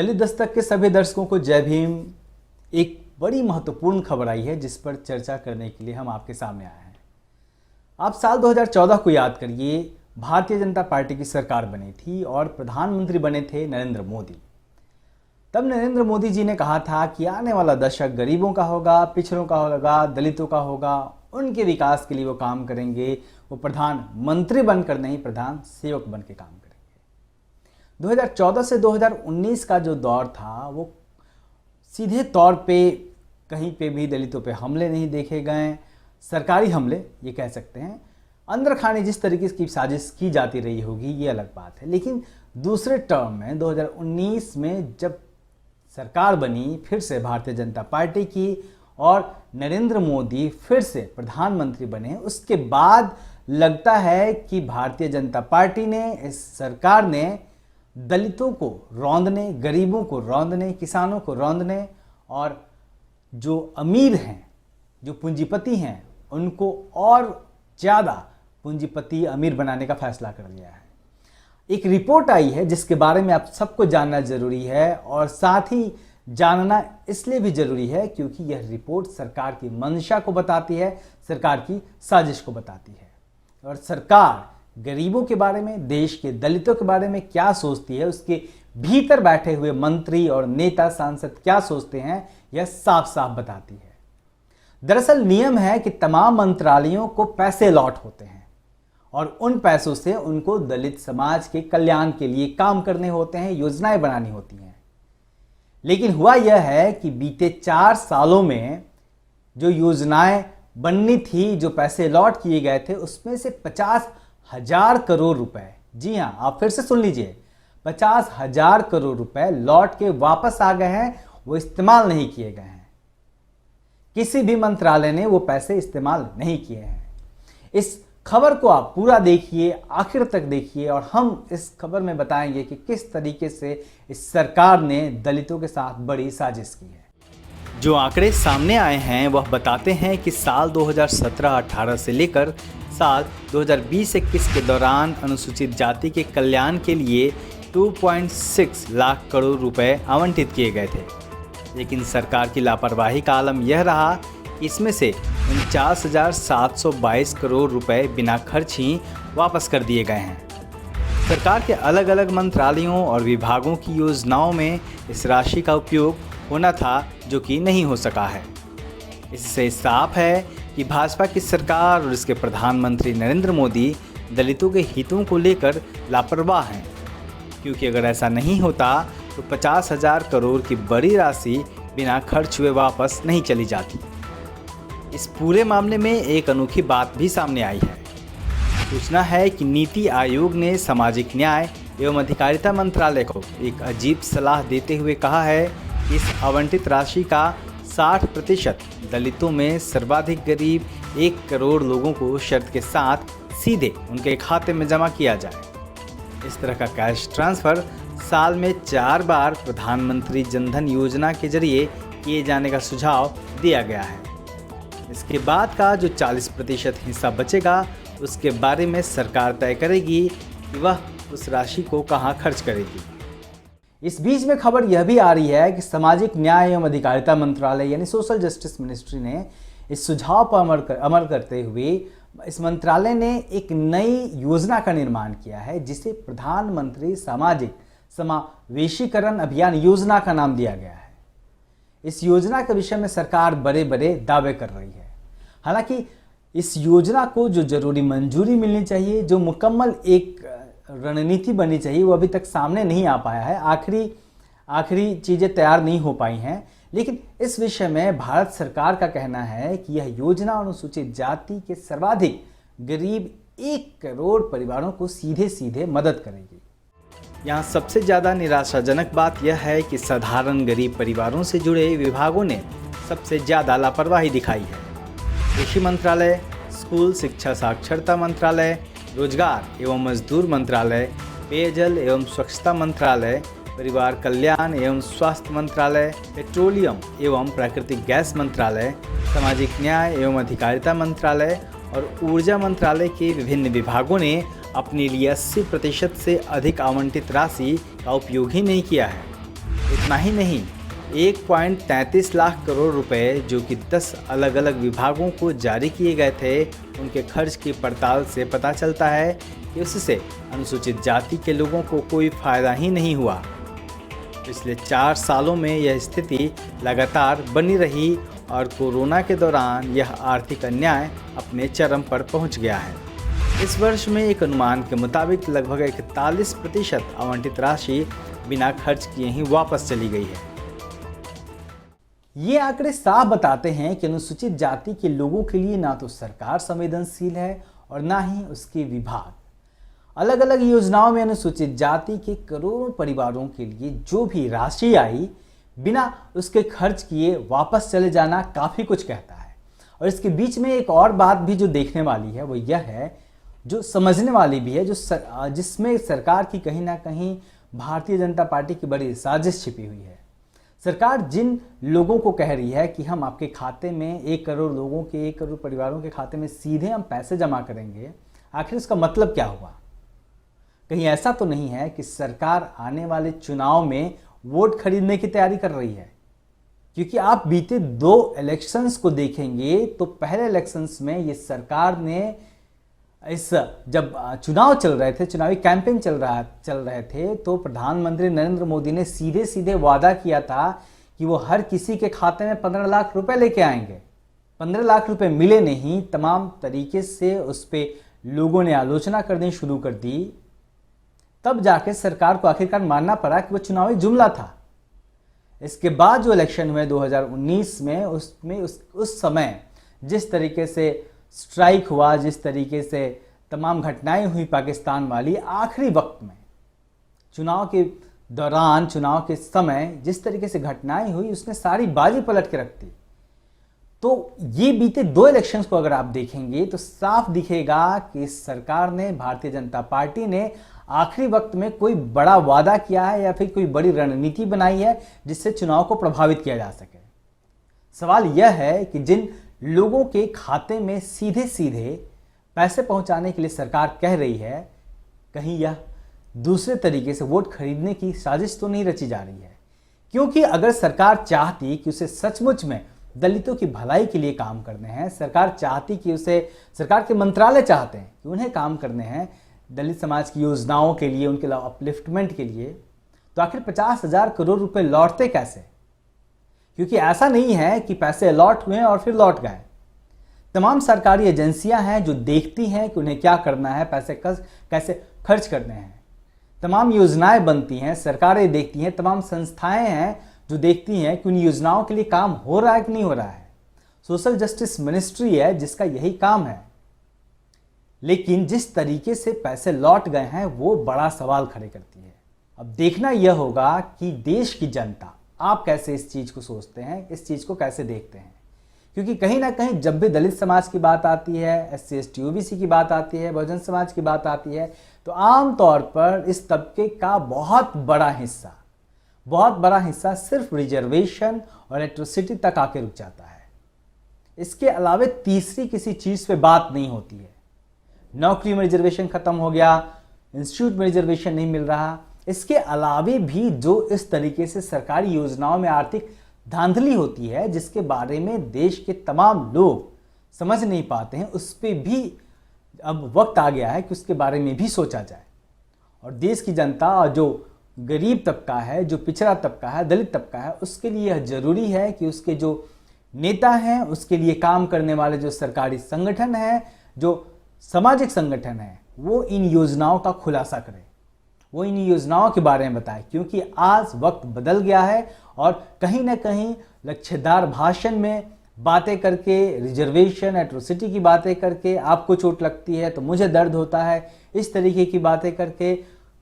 दलित दस्तक के सभी दर्शकों को जय भीम। एक बड़ी महत्वपूर्ण खबर आई है जिस पर चर्चा करने के लिए हम आपके सामने आए हैं। आप साल 2014 को याद करिए, भारतीय जनता पार्टी की सरकार बनी थी और प्रधानमंत्री बने थे नरेंद्र मोदी। तब नरेंद्र मोदी जी ने कहा था कि आने वाला दशक गरीबों का होगा, पिछड़ों का होगा, दलितों का होगा, उनके विकास के लिए वो काम करेंगे। वो प्रधानमंत्री बनकर नहीं, प्रधान सेवक बन के काम करेंगे। 2014 से 2019 का जो दौर था वो सीधे तौर पे कहीं पे भी दलितों पे हमले नहीं देखे गए, सरकारी हमले ये कह सकते हैं। अंदर खाने जिस तरीके की साजिश की जाती रही होगी ये अलग बात है, लेकिन दूसरे टर्म में 2019 में जब सरकार बनी फिर से भारतीय जनता पार्टी की और नरेंद्र मोदी फिर से प्रधानमंत्री बने, उसके बाद लगता है कि भारतीय जनता पार्टी ने, इस सरकार ने दलितों को रौंदने, गरीबों को रौंदने, किसानों को रौंदने और जो अमीर हैं, जो पूंजीपति हैं, उनको और ज़्यादा पूंजीपति अमीर बनाने का फैसला कर लिया है। एक रिपोर्ट आई है जिसके बारे में आप सबको जानना जरूरी है और साथ ही जानना इसलिए भी जरूरी है क्योंकि यह रिपोर्ट सरकार की मंशा को बताती है, सरकार की साजिश को बताती है। और सरकार गरीबों के बारे में, देश के दलितों के बारे में क्या सोचती है, उसके भीतर बैठे हुए मंत्री और नेता सांसद क्या सोचते हैं, यह साफ साफ बताती है। दरअसल नियम है कि तमाम मंत्रालयों को पैसे अलॉट होते हैं और उन पैसों से उनको दलित समाज के कल्याण के लिए काम करने होते हैं, योजनाएं बनानी होती हैं। लेकिन हुआ यह है कि बीते 4 सालों में जो योजनाएं बननी थी, जो पैसे अलॉट किए गए थे, उसमें से 50,000 करोड़ रुपए, जी हां, आप फिर से सुन लीजिए, 50,000 करोड़ रुपए लौट के वापस आ गए हैं, वो इस्तेमाल नहीं किए गए हैं। किसी भी मंत्रालय ने वो पैसे इस्तेमाल नहीं किए हैं। इस खबर को आप पूरा देखिए, आखिर तक देखिए और हम इस खबर में बताएंगे कि किस तरीके से इस सरकार ने दलितों के साथ बड़ी साजिश की है। जो आंकड़े सामने आए हैं वह बताते हैं कि साल 2017-18 से लेकर साल 2020-21 के दौरान अनुसूचित जाति के कल्याण के लिए 2.6 लाख करोड़ रुपए आवंटित किए गए थे। लेकिन सरकार की लापरवाही का आलम यह रहा कि इसमें से 49,722 करोड़ रुपए बिना खर्च ही वापस कर दिए गए हैं। सरकार के अलग अलग मंत्रालयों और विभागों की योजनाओं में इस राशि का उपयोग होना था, जो कि नहीं हो सका है। इससे साफ है कि भाजपा की सरकार और इसके प्रधानमंत्री नरेंद्र मोदी दलितों के हितों को लेकर लापरवाह हैं, क्योंकि अगर ऐसा नहीं होता तो 50,000 करोड़ की बड़ी राशि बिना खर्च हुए वापस नहीं चली जाती। इस पूरे मामले में एक अनोखी बात भी सामने आई है। सूचना है कि नीति आयोग ने सामाजिक न्याय एवं अधिकारिता मंत्रालय को एक अजीब सलाह देते हुए कहा है कि इस आवंटित राशि का 60% दलितों में सर्वाधिक गरीब 1 करोड़ लोगों को शर्त के साथ सीधे उनके खाते में जमा किया जाए। इस तरह का कैश ट्रांसफ़र साल में 4 बार प्रधानमंत्री जनधन योजना के जरिए किए जाने का सुझाव दिया गया है। इसके बाद का जो 40% हिस्सा बचेगा उसके बारे में सरकार तय करेगी कि वह उस राशि को कहां खर्च करेगी। इस बीच में खबर यह भी आ रही है कि सामाजिक न्याय एवं अधिकारिता मंत्रालय यानी सोशल जस्टिस मिनिस्ट्री ने इस सुझाव पर अमल करते हुए इस मंत्रालय ने एक नई योजना का निर्माण किया है जिसे प्रधानमंत्री सामाजिक समावेशीकरण अभियान योजना का नाम दिया गया है। इस योजना के विषय में सरकार बड़े बड़े दावे कर रही है। हालांकि इस योजना को जो जरूरी मंजूरी मिलनी चाहिए, जो मुकम्मल एक रणनीति बननी चाहिए, वो अभी तक सामने नहीं आ पाया है। आखिरी चीज़ें तैयार नहीं हो पाई हैं। लेकिन इस विषय में भारत सरकार का कहना है कि यह योजना अनुसूचित जाति के सर्वाधिक गरीब 1 करोड़ परिवारों को सीधे सीधे मदद करेगी। यहाँ सबसे ज़्यादा निराशाजनक बात यह है कि साधारण गरीब परिवारों से जुड़े विभागों ने सबसे ज़्यादा लापरवाही दिखाई है। कृषि मंत्रालय, स्कूल शिक्षा साक्षरता मंत्रालय, रोजगार एवं मजदूर मंत्रालय, पेयजल एवं स्वच्छता मंत्रालय, परिवार कल्याण एवं स्वास्थ्य मंत्रालय, पेट्रोलियम एवं प्राकृतिक गैस मंत्रालय, सामाजिक न्याय एवं अधिकारिता मंत्रालय और ऊर्जा मंत्रालय के विभिन्न विभागों ने अपने लिए 80% से अधिक आवंटित राशि का उपयोग ही नहीं किया है। इतना ही नहीं, 1.33 लाख करोड़ रुपए जो कि 10 अलग अलग विभागों को जारी किए गए थे, उनके खर्च की पड़ताल से पता चलता है कि उससे अनुसूचित जाति के लोगों को कोई फायदा ही नहीं हुआ। पिछले 4 सालों में यह स्थिति लगातार बनी रही और कोरोना के दौरान यह आर्थिक अन्याय अपने चरम पर पहुंच गया है। इस वर्ष में एक अनुमान के मुताबिक लगभग 41% आवंटित राशि बिना खर्च किए ही वापस चली गई है। ये आंकड़े साफ बताते हैं कि अनुसूचित जाति के लोगों के लिए ना तो सरकार संवेदनशील है और ना ही उसके विभाग। अलग अलग योजनाओं में अनुसूचित जाति के करोड़ों परिवारों के लिए जो भी राशि आई, बिना उसके खर्च किए वापस चले जाना काफ़ी कुछ कहता है। और इसके बीच में एक और बात भी जो देखने वाली है वो यह है, जो समझने वाली भी है, जिसमें सरकार की कहीं ना कहीं भारतीय जनता पार्टी की बड़ी साजिश छिपी हुई है। सरकार जिन लोगों को कह रही है कि हम आपके खाते में 1 करोड़ लोगों के, 1 करोड़ परिवारों के खाते में सीधे हम पैसे जमा करेंगे, आखिर इसका मतलब क्या हुआ? कहीं ऐसा तो नहीं है कि सरकार आने वाले चुनाव में वोट खरीदने की तैयारी कर रही है? क्योंकि आप बीते 2 इलेक्शंस को देखेंगे तो पहले इलेक्शंस में ये सरकार ने जब चुनाव चल रहे थे, चुनावी कैंपेन चल रहे थे, तो प्रधानमंत्री नरेंद्र मोदी ने सीधे सीधे वादा किया था कि वो हर किसी के खाते में 15 लाख रुपए लेके आएंगे। 15 लाख रुपए मिले नहीं, तमाम तरीके से उस पर लोगों ने आलोचना करनी शुरू कर दी। तब जाके सरकार को आखिरकार मानना पड़ा कि वो चुनावी जुमला था। इसके बाद जो इलेक्शन हुए 2019 में, उसमें उस समय जिस तरीके से स्ट्राइक हुआ, जिस तरीके से तमाम घटनाएं हुई पाकिस्तान वाली, आखिरी वक्त में चुनाव के दौरान, चुनाव के समय जिस तरीके से घटनाएं हुई, उसने सारी बाजी पलट के रख दी। तो ये बीते 2 इलेक्शंस को अगर आप देखेंगे तो साफ दिखेगा कि सरकार ने, भारतीय जनता पार्टी ने आखिरी वक्त में कोई बड़ा वादा किया है या फिर कोई बड़ी रणनीति बनाई है जिससे चुनाव को प्रभावित किया जा सके। सवाल यह है कि जिन लोगों के खाते में सीधे सीधे पैसे पहुंचाने के लिए सरकार कह रही है, कहीं यह दूसरे तरीके से वोट खरीदने की साजिश तो नहीं रची जा रही है? क्योंकि अगर सरकार चाहती कि उसे सचमुच में दलितों की भलाई के लिए काम करने हैं, सरकार चाहती कि उसे, सरकार के मंत्रालय चाहते हैं कि उन्हें काम करने हैं दलित समाज की योजनाओं के लिए, उनके अपलिफ्टमेंट के लिए, तो आखिर 50,000 करोड़ रुपए लौटते कैसे? क्योंकि ऐसा नहीं है कि पैसे अलॉट हुए और फिर लौट गए। तमाम सरकारी एजेंसियां हैं जो देखती हैं कि उन्हें क्या करना है, पैसे कैसे खर्च करने हैं। तमाम योजनाएं बनती हैं, सरकारें देखती हैं, तमाम संस्थाएं हैं जो देखती हैं कि उन योजनाओं के लिए काम हो रहा है कि नहीं हो रहा है। सोशल जस्टिस मिनिस्ट्री है जिसका यही काम है। लेकिन जिस तरीके से पैसे लौट गए हैं वो बड़ा सवाल खड़े करती है। अब देखना यह होगा कि देश की जनता, आप कैसे इस चीज़ को सोचते हैं, इस चीज़ को कैसे देखते हैं। क्योंकि कहीं ना कहीं जब भी दलित समाज की बात आती है, SC ST OBC की बात आती है, बहुजन समाज की बात आती है, तो आम तौर पर इस तबके का बहुत बड़ा हिस्सा सिर्फ रिजर्वेशन और एट्रोसिटी तक आके रुक जाता है। इसके अलावा तीसरी किसी चीज़ पे बात नहीं होती है। नौकरी में रिजर्वेशन खत्म हो गया, इंस्टीट्यूट में रिजर्वेशन नहीं मिल रहा। इसके अलावे भी जो इस तरीके से सरकारी योजनाओं में आर्थिक धांधली होती है, जिसके बारे में देश के तमाम लोग समझ नहीं पाते हैं, उस पर भी अब वक्त आ गया है कि उसके बारे में भी सोचा जाए। और देश की जनता और जो गरीब तबका है, जो पिछड़ा तबका है, दलित तबका है, उसके लिए यह जरूरी है कि उसके जो नेता हैं, उसके लिए काम करने वाले जो सरकारी संगठन हैं, जो सामाजिक संगठन है, वो इन योजनाओं का खुलासा करें, वो इन योजनाओं के बारे में बताएं। क्योंकि आज वक्त बदल गया है और कहीं ना कहीं लच्छेदार भाषण में बातें करके, रिजर्वेशन, एट्रोसिटी की बातें करके आपको चोट लगती है तो मुझे दर्द होता है, इस तरीके की बातें करके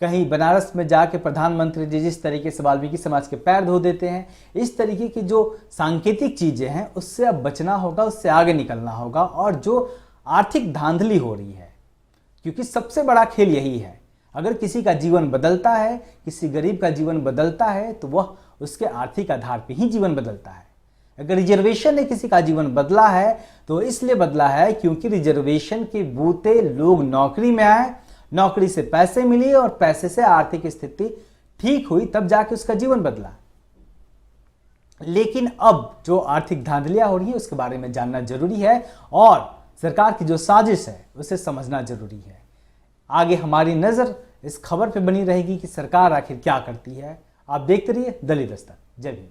कहीं बनारस में जाके प्रधानमंत्री जी जिस तरीके से वाल्मीकि समाज के पैर धो देते हैं, इस तरीके की जो सांकेतिक चीज़ें हैं उससे अब बचना होगा, उससे आगे निकलना होगा। और जो आर्थिक धांधली हो रही है, क्योंकि सबसे बड़ा खेल यही है, अगर किसी का जीवन बदलता है, किसी गरीब का जीवन बदलता है, तो वह उसके आर्थिक आधार पर ही जीवन बदलता है। अगर रिजर्वेशन ने किसी का जीवन बदला है तो इसलिए बदला है क्योंकि रिजर्वेशन के बूते लोग नौकरी में आए, नौकरी से पैसे मिले और पैसे से आर्थिक स्थिति ठीक हुई, तब जाके उसका जीवन बदला। लेकिन अब जो आर्थिक धांधलियां हो रही है उसके बारे में जानना जरूरी है और सरकार की जो साजिश है उसे समझना जरूरी है। आगे हमारी नज़र इस खबर पे बनी रहेगी कि सरकार आखिर क्या करती है। आप देखते रहिए दिल्ली दस्तक। जय हिंद।